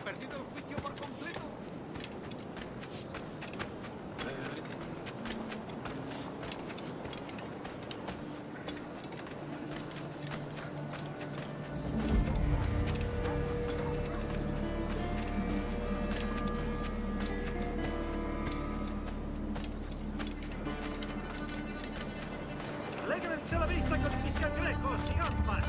perdido el juicio por completo. Alégrense la vista con mis cangrejos y gambas.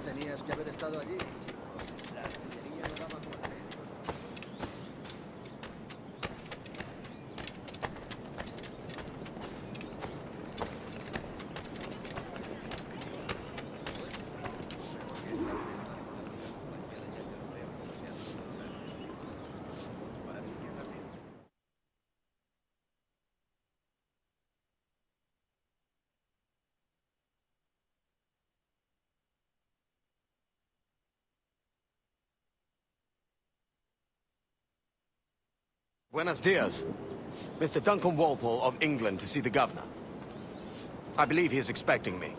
Tenías que haber estado allí. La artillería no daba con él. Buenos dias. Mr. Duncan Walpole of England to see the governor. I believe he is expecting me.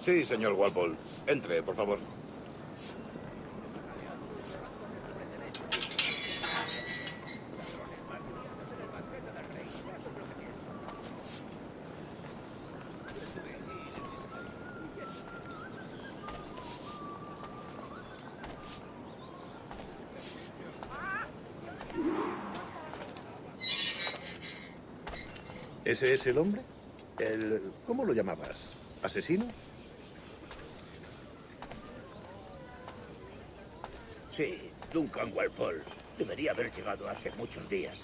Sí, señor Walpole. Entre, por favor. ¿Ese es el hombre? ¿Cómo lo llamabas? ¿Asesino? Sí, Duncan Walpole. Debería haber llegado hace muchos días.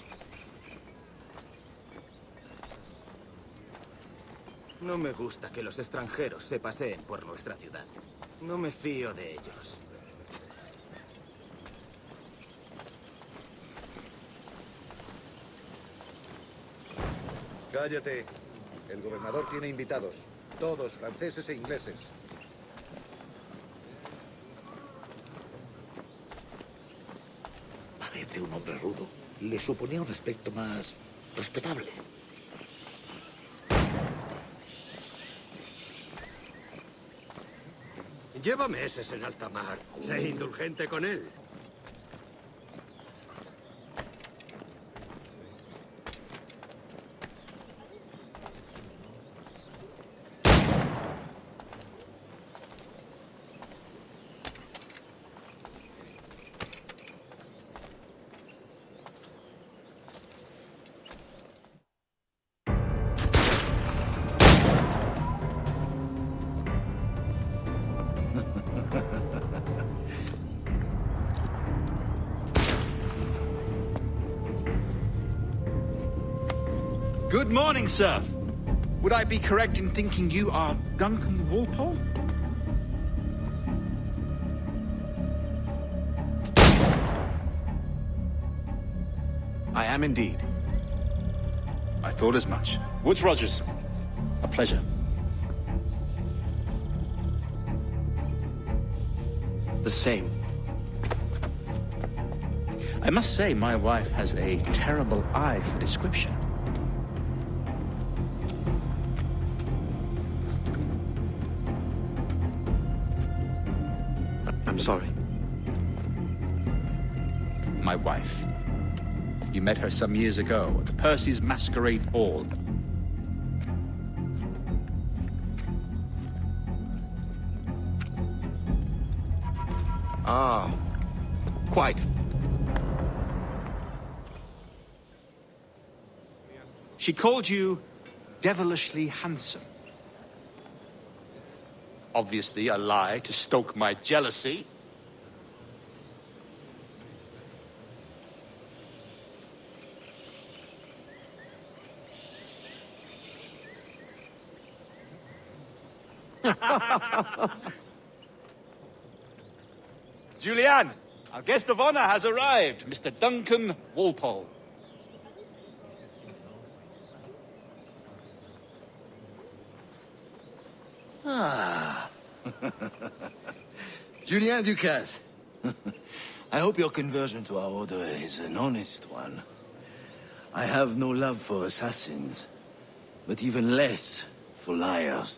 No me gusta que los extranjeros se paseen por nuestra ciudad. No me fío de ellos. Cállate. El gobernador tiene invitados. Todos franceses e ingleses. Parece un hombre rudo. Le suponía un aspecto más respetable. Lleva meses en alta mar. Sé indulgente con él. Good morning, sir. Would I be correct in thinking you are Duncan Walpole? I am indeed. I thought as much. Woods Rogers. A pleasure. The same. I must say, my wife has a terrible eye for description. I'm sorry. My wife. You met her some years ago at the Percy's Masquerade Ball. Ah, quite. She called you devilishly handsome. Obviously a lie to stoke my jealousy. Julianne, our guest of honor has arrived, Mr. Duncan Walpole. Ah. Julien Ducasse. I hope your conversion to our order is an honest one. I have no love for assassins, but even less for liars.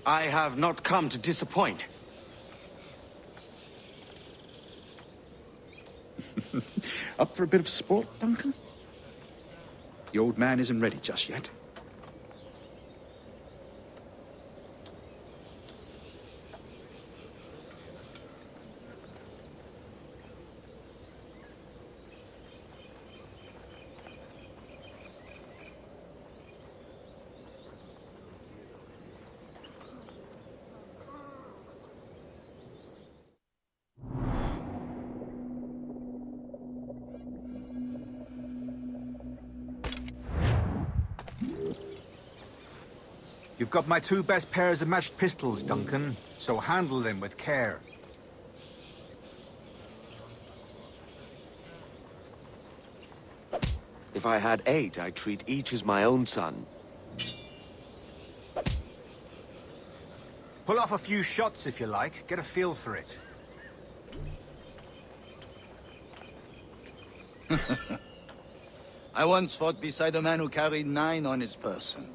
I have not come to disappoint. Up for a bit of sport, Duncan? The old man isn't ready just yet. You've got my 2 best pairs of matched pistols, Duncan, so handle them with care. If I had 8, I'd treat each as my own son. Pull off a few shots if you like, get a feel for it. I once fought beside a man who carried 9 on his person.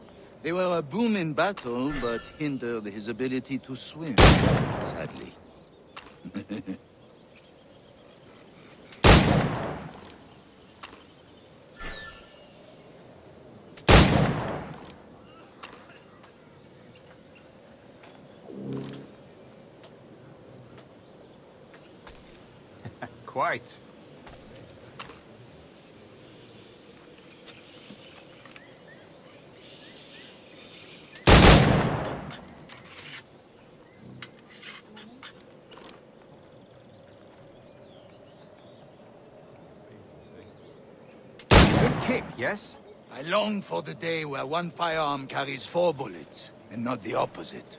They were a boom in battle, but hindered his ability to swim, sadly. Quite. Kick, yes? I long for the day where one firearm carries 4 bullets, and not the opposite.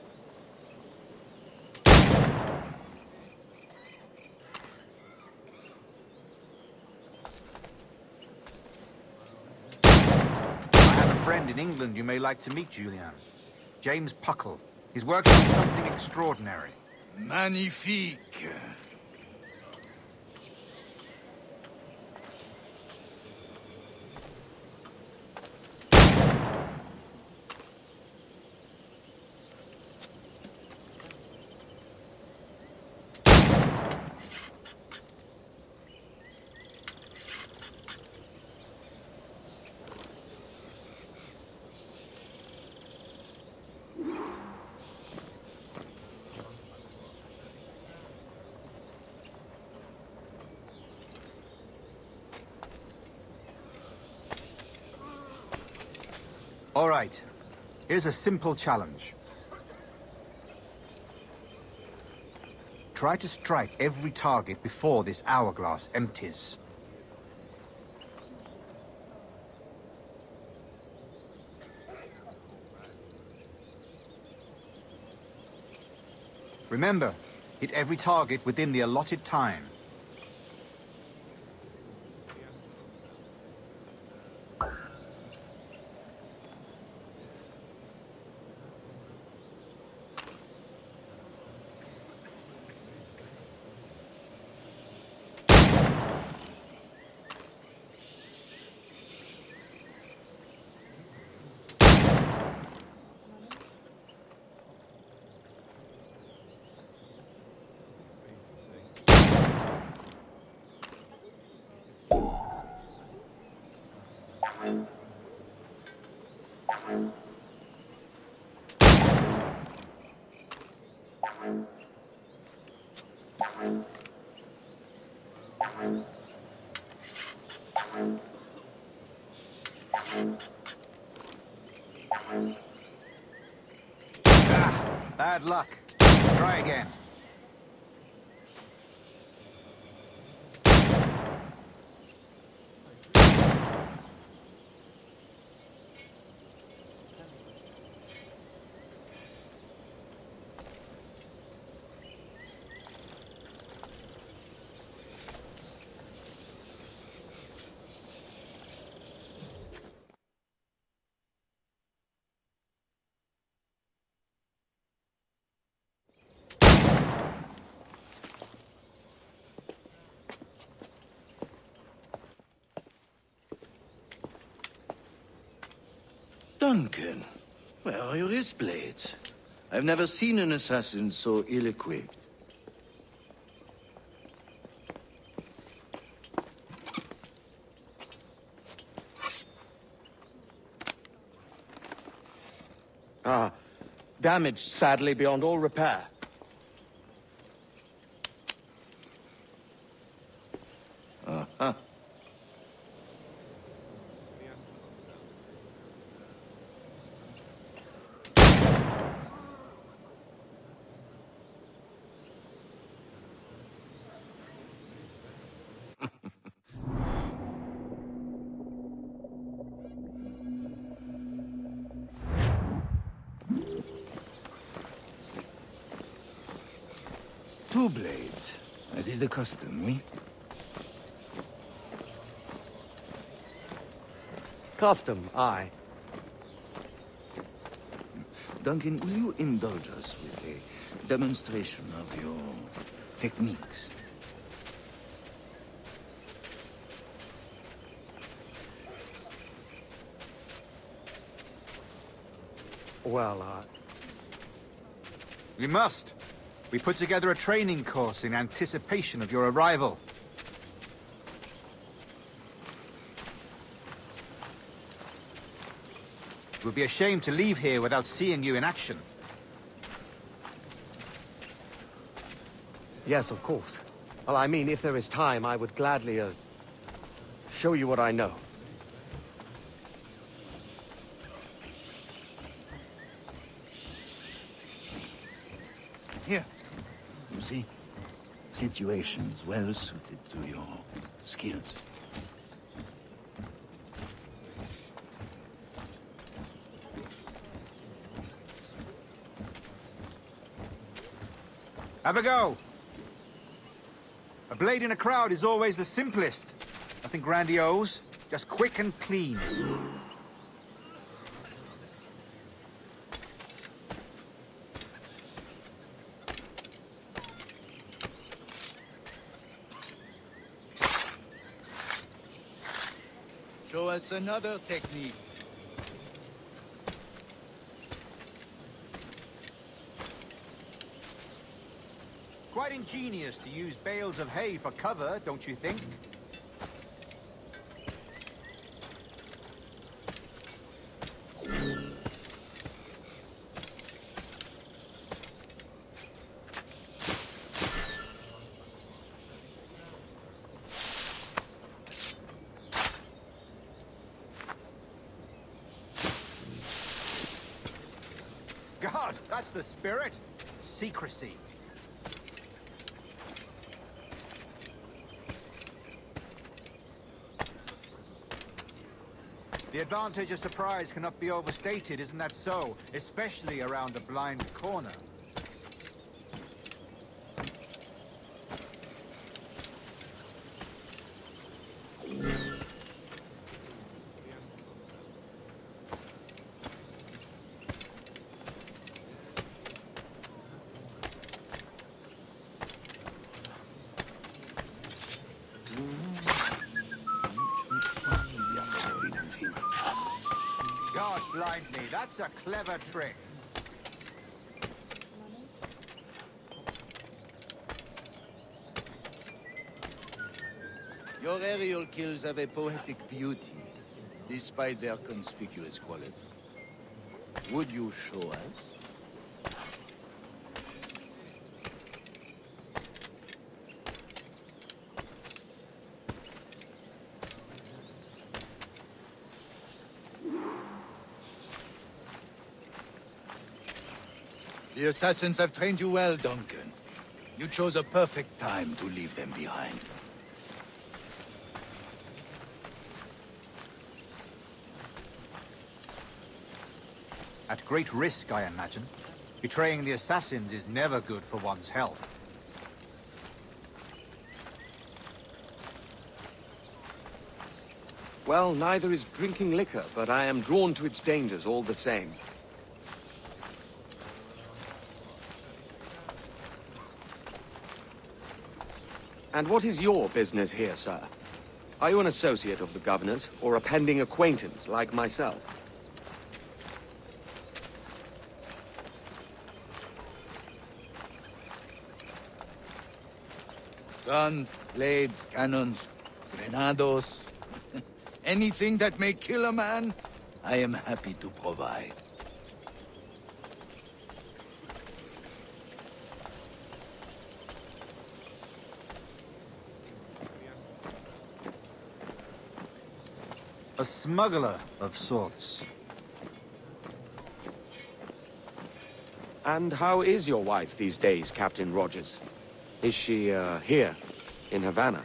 I have a friend in England you may like to meet, Julian. James Puckle. He's working on something extraordinary. Magnifique. All right. Here's a simple challenge. Try to strike every target before this hourglass empties. Remember, hit every target within the allotted time. Bad luck. Try again. Duncan, where are your wrist blades? I've never seen an assassin so ill-equipped. Damaged, sadly, beyond all repair. Uh-huh. Two blades, as is the custom, oui? Custom, aye. Duncan, will you indulge us with a demonstration of your techniques? Well, We must. We put together a training course in anticipation of your arrival. It would be a shame to leave here without seeing you in action. yes, of course. Well, I mean, if there is time, I would gladly, show you what I know. Here. You see? Situations well suited to your skills. Have a go. A blade in a crowd is always the simplest. Nothing grandiose, just quick and clean. Show us another technique. Quite ingenious to use bales of hay for cover, don't you think? God, that's the spirit. Secrecy. The advantage of surprise cannot be overstated, isn't that so? Especially around a blind corner. God blind me, that's a clever trick. Your aerial kills have a poetic beauty, despite their conspicuous quality. Would you show us? The assassins have trained you well, Duncan. You chose a perfect time to leave them behind. At great risk, I imagine. Betraying the assassins is never good for one's health. Well, neither is drinking liquor, but I am drawn to its dangers all the same. And what is your business here, sir? Are you an associate of the governor's, or a pending acquaintance like myself? Guns, blades, cannons, grenados. Anything that may kill a man, I am happy to provide. A smuggler of sorts. And how is your wife these days, Captain Rogers? Is she, here, in Havana?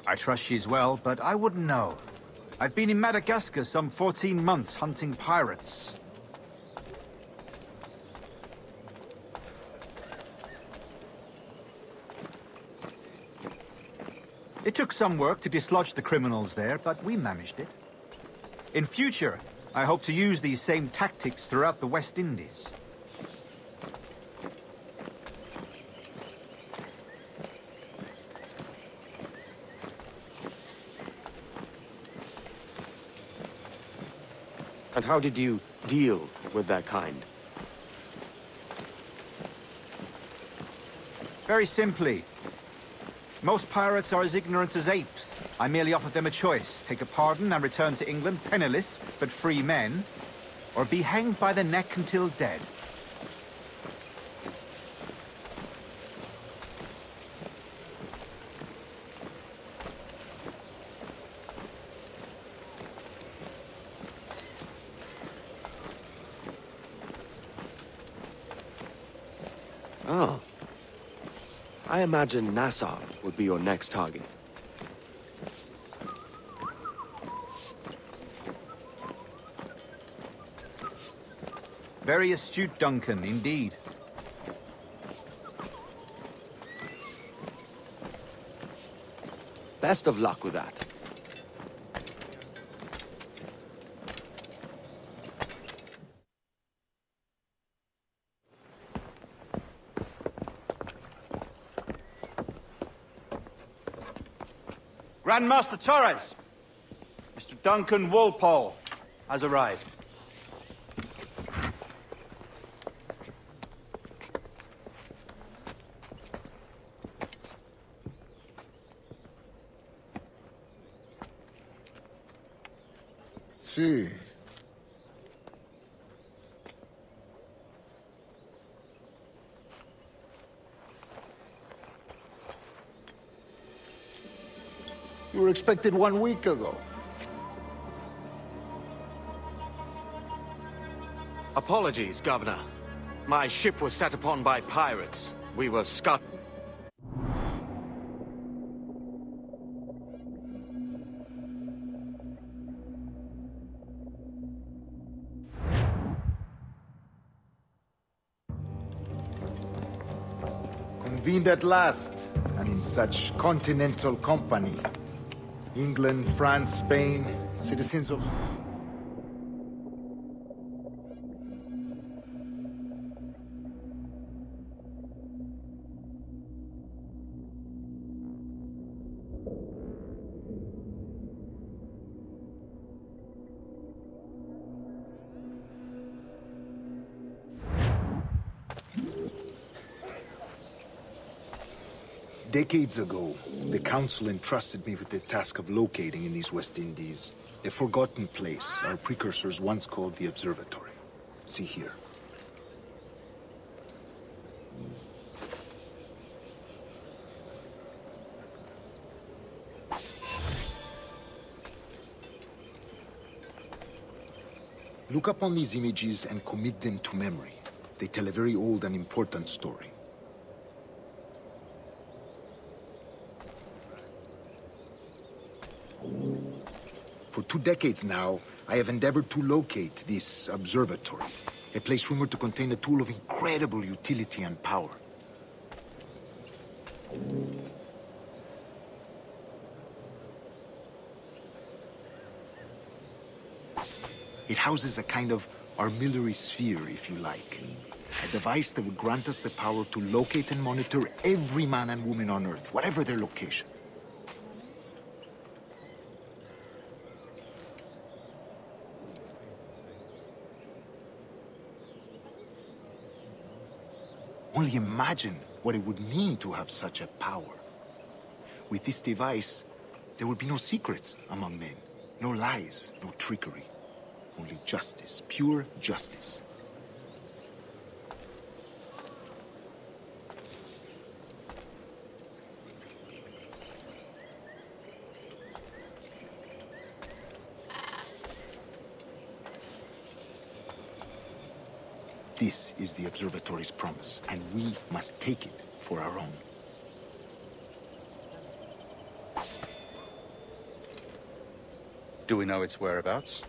I trust she's well, but I wouldn't know. I've been in Madagascar some 14 months hunting pirates. It took some work to dislodge the criminals there, but we managed it. In future, I hope to use these same tactics throughout the West Indies. And how did you deal with their kind? Very simply. Most pirates are as ignorant as apes. I merely offered them a choice. Take a pardon and return to England penniless, but free men, or be hanged by the neck until dead. Oh. I imagine Nassau would be your next target. Very astute, Duncan, indeed. Best of luck with that. Grandmaster Torres! Mr. Duncan Walpole has arrived. Sí. You were expected 1 week ago. Apologies, Governor. My ship was set upon by pirates. We were scot... Convened at last, and in such continental company. England, France, Spain, citizens of... Decades ago, the Council entrusted me with the task of locating in these West Indies a forgotten place our precursors once called the Observatory. See here. Look upon these images and commit them to memory. They tell a very old and important story. For 2 decades now, I have endeavored to locate this observatory, a place rumored to contain a tool of incredible utility and power. It houses a kind of armillary sphere, if you like. A device that would grant us the power to locate and monitor every man and woman on Earth, whatever their location. Only imagine what it would mean to have such a power. With this device, there would be no secrets among men, no lies, no trickery. Only justice, pure justice. This is the observatory's promise, and we must take it for our own. Do we know its whereabouts?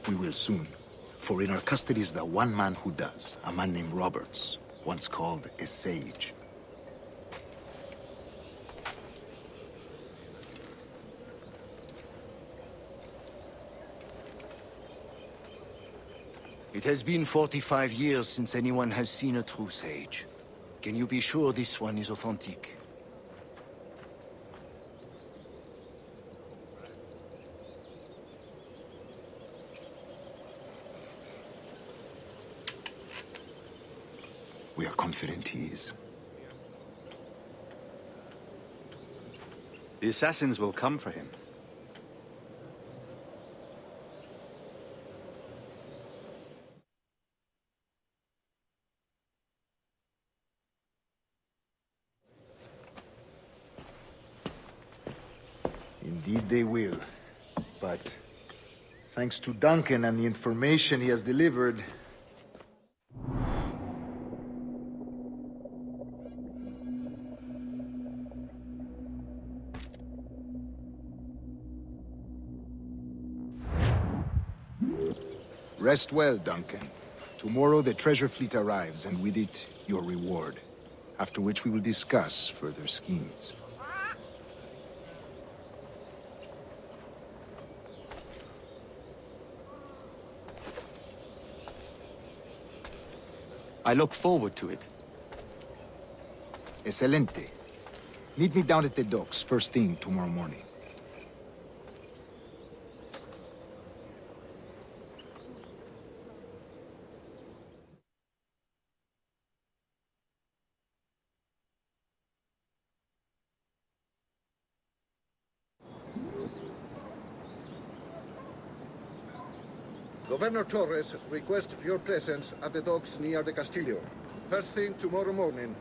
We will soon, for in our custody is the one man who does, a man named Roberts, once called a sage. It has been 45 years since anyone has seen a true sage. Can you be sure this one is authentic? We are confident he is. The assassins will come for him. Indeed they will. But thanks to Duncan and the information he has delivered, rest well, Duncan. Tomorrow the treasure fleet arrives, and with it, your reward. After which we will discuss further schemes. I look forward to it. Excelente. Meet me down at the docks first thing tomorrow morning. Governor Torres requests your presence at the docks near the Castillo. First thing tomorrow morning.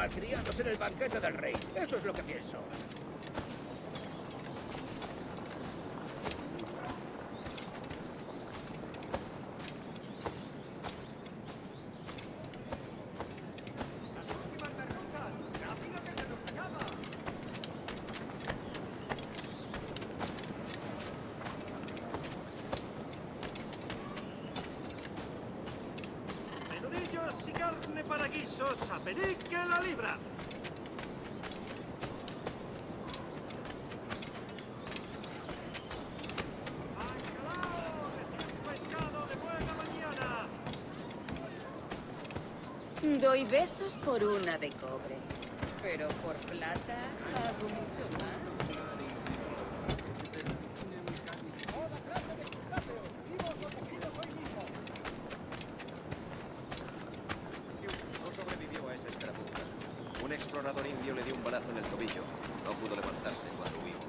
malcriados en el banquete del rey. Eso es lo que pienso. Menudillos y carne para guisos, a penique la libra. ¡Bacalao! Recién pescado de buena mañana. Doy besos por una de cobre, pero por plata hago mucho más. No sobrevivió a esa escaramuza. Un explorador indio le dio un balazo en el tobillo. No pudo levantarse cuando huimos.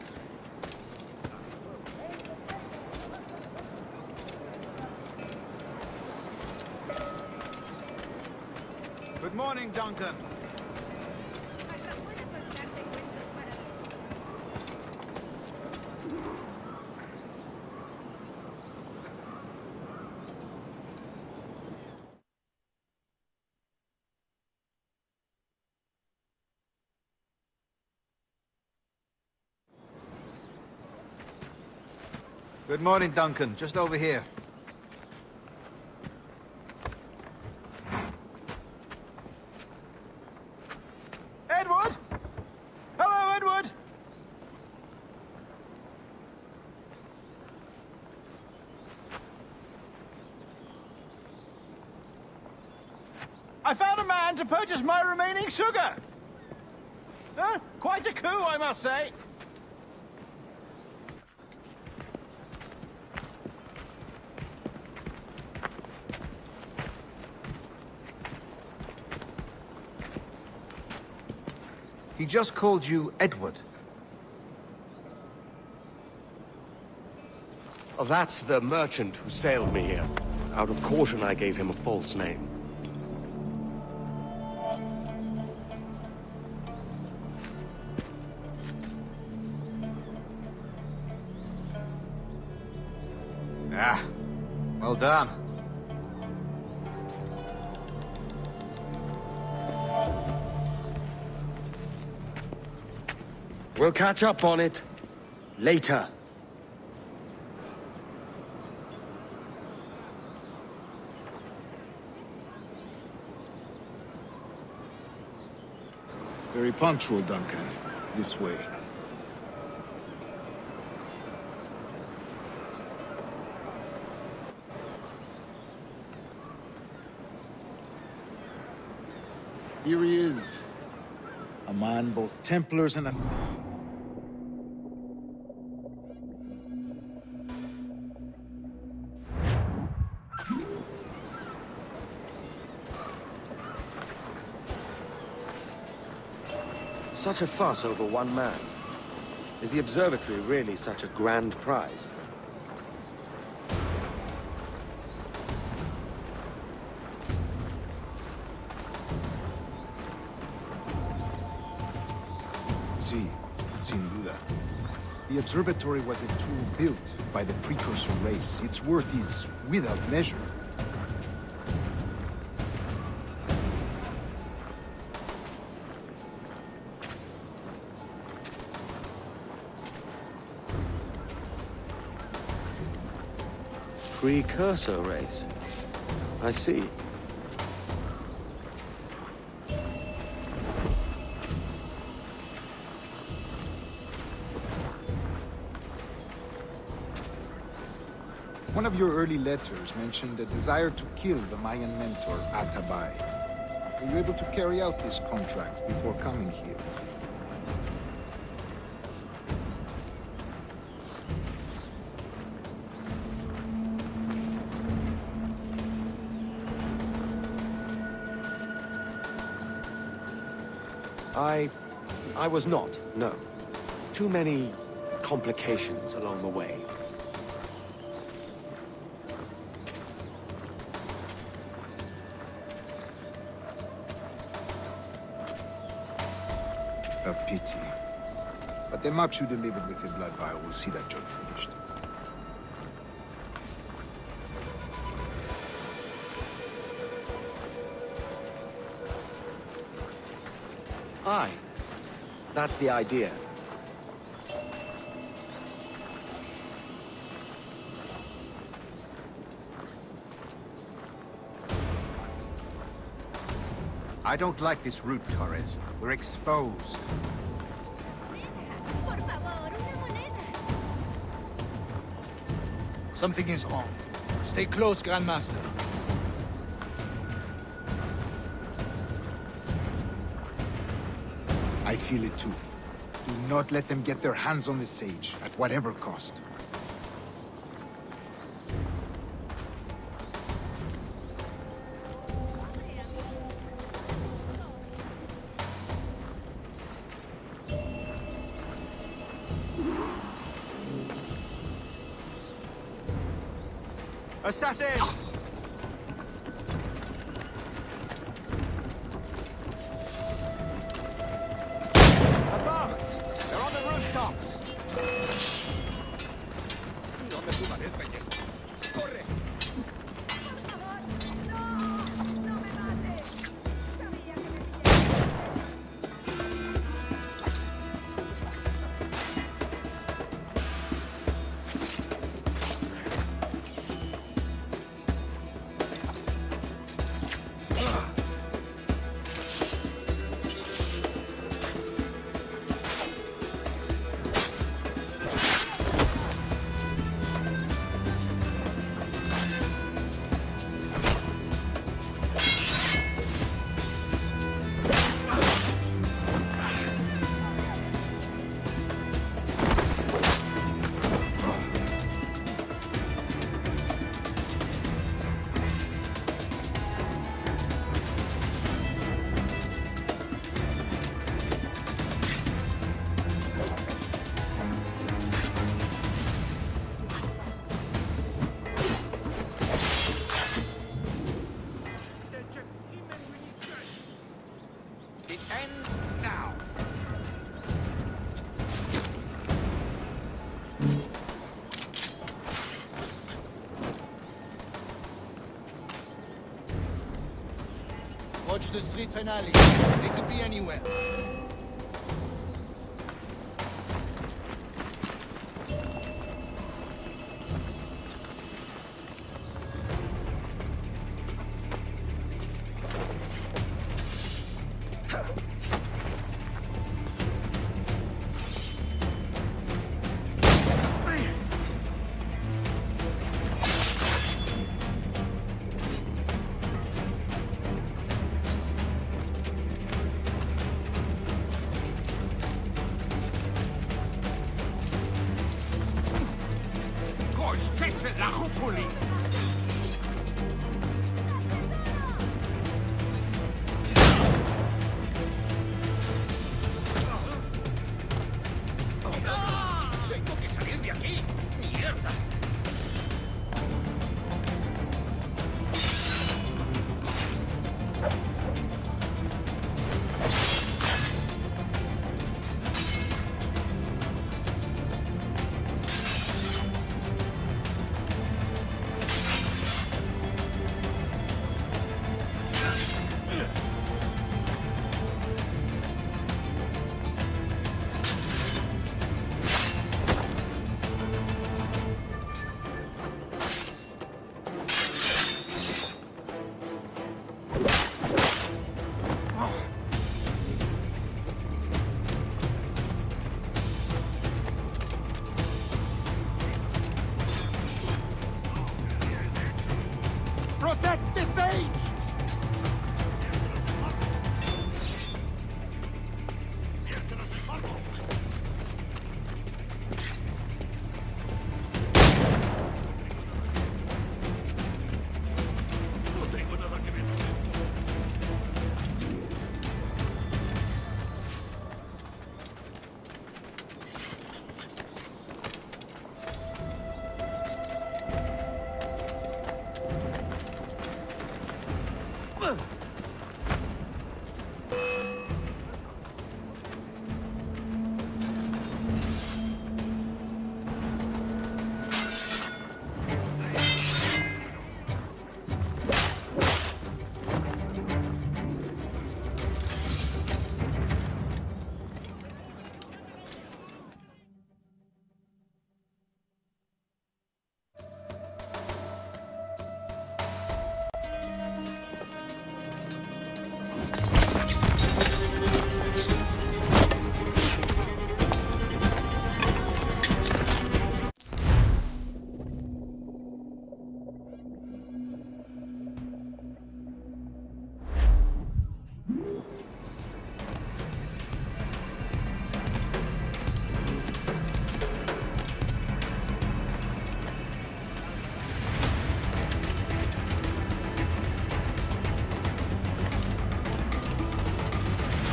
Good morning, Duncan. Good morning, Duncan. Just over here. Edward! Hello, Edward! I found a man to purchase my remaining sugar! Huh? Quite a coup, I must say. He just called you Edward. Oh, that's the merchant who sailed me here. Out of caution, I gave him a false name. Ah, well done. We'll catch up on it later. Very punctual, Duncan. This way. Here he is. A man both Templars and Such a fuss over one man. Is the observatory really such a grand prize? Sí, sin duda. The observatory was a tool built by the precursor race. Its worth is without measure. Precursor race. I see. One of your early letters mentioned a desire to kill the Mayan mentor, Atabay. Were you able to carry out this contract before coming here? I was not, no. Too many complications along the way. A pity. But the maps you delivered with the blood vial will see that job finished. Aye. That's the idea. I don't like this route, Torres. We're exposed. Something is wrong. Stay close, Grandmaster. I feel it too. Do not let them get their hands on the sage, at whatever cost. Assassins! Above! They're on the rooftops! Watch the streets and alleys. They could be anywhere.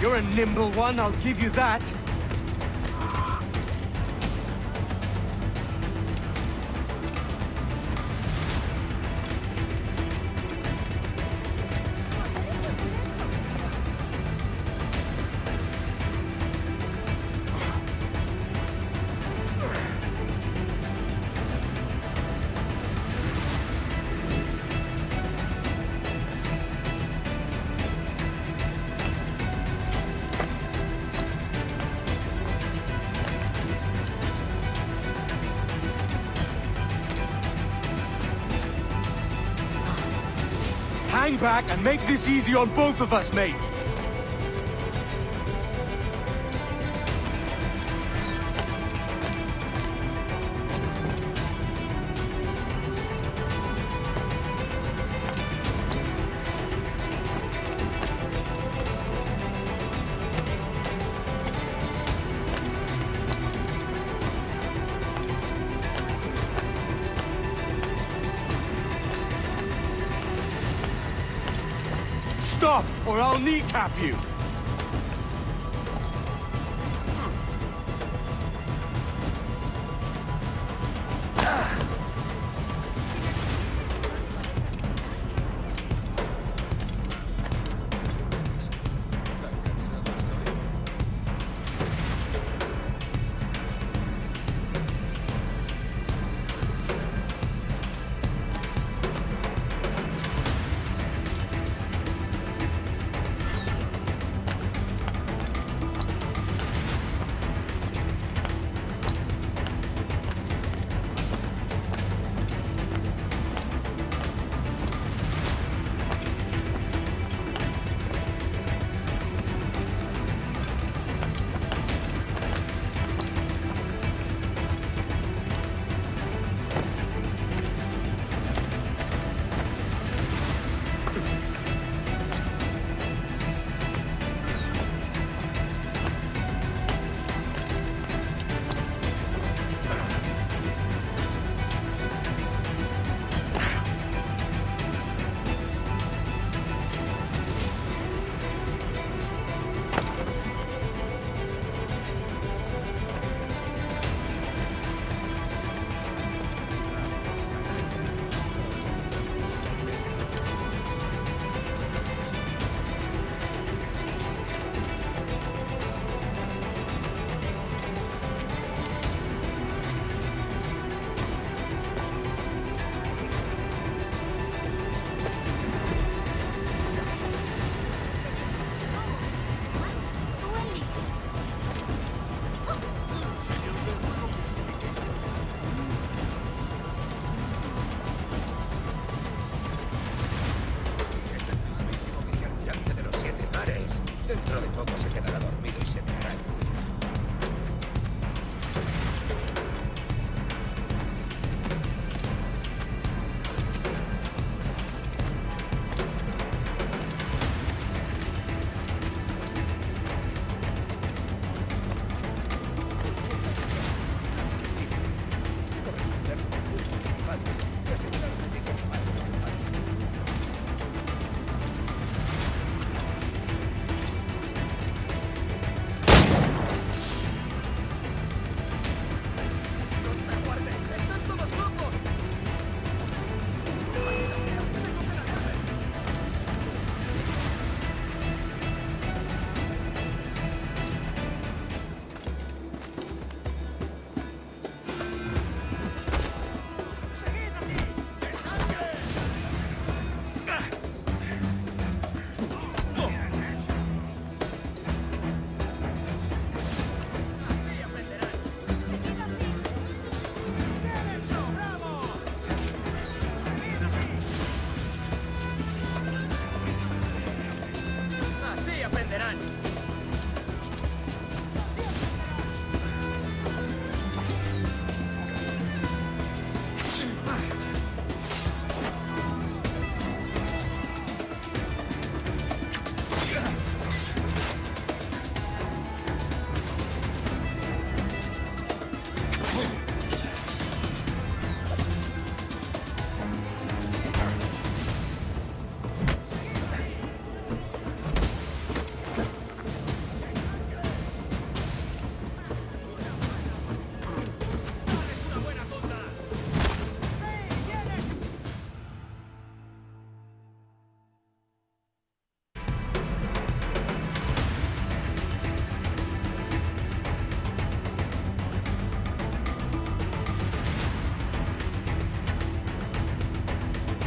You're a nimble one, I'll give you that. Hang back and make this easy on both of us, mate! Stop, or I'll kneecap you!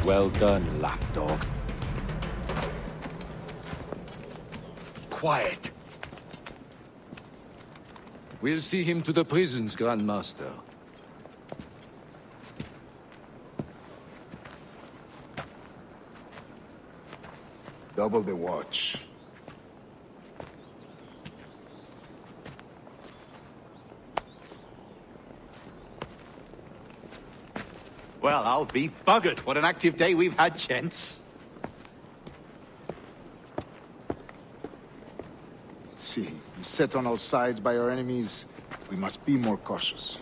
Well done, lapdog. Quiet. We'll see him to the prisons, Grand Master. Double the watch. Well, I'll be buggered. What an active day we've had, gents. Let's see. Beset on all sides by our enemies, we must be more cautious.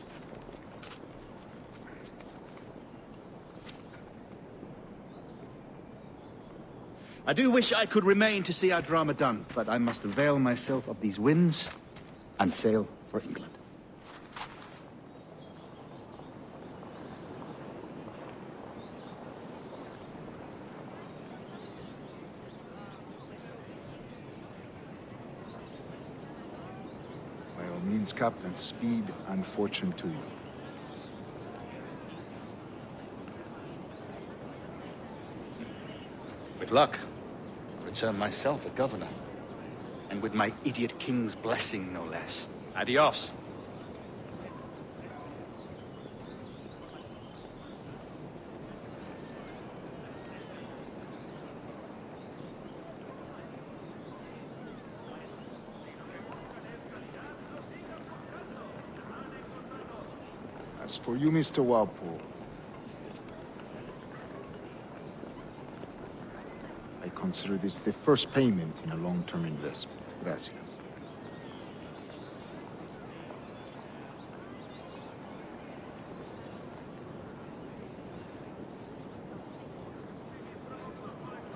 I do wish I could remain to see our drama done, but I must avail myself of these winds and sail for England. By all means, Captain, speed and fortune to you. With luck, I'll return myself a governor. And with my idiot king's blessing, no less. Adios. As for you, Mr. Walpole, I consider this the first payment in a long-term investment. Gracias.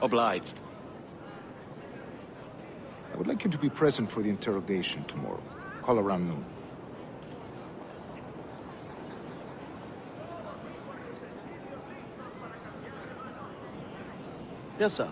Obliged. I would like you to be present for the interrogation tomorrow. Call around noon. Yes, sir.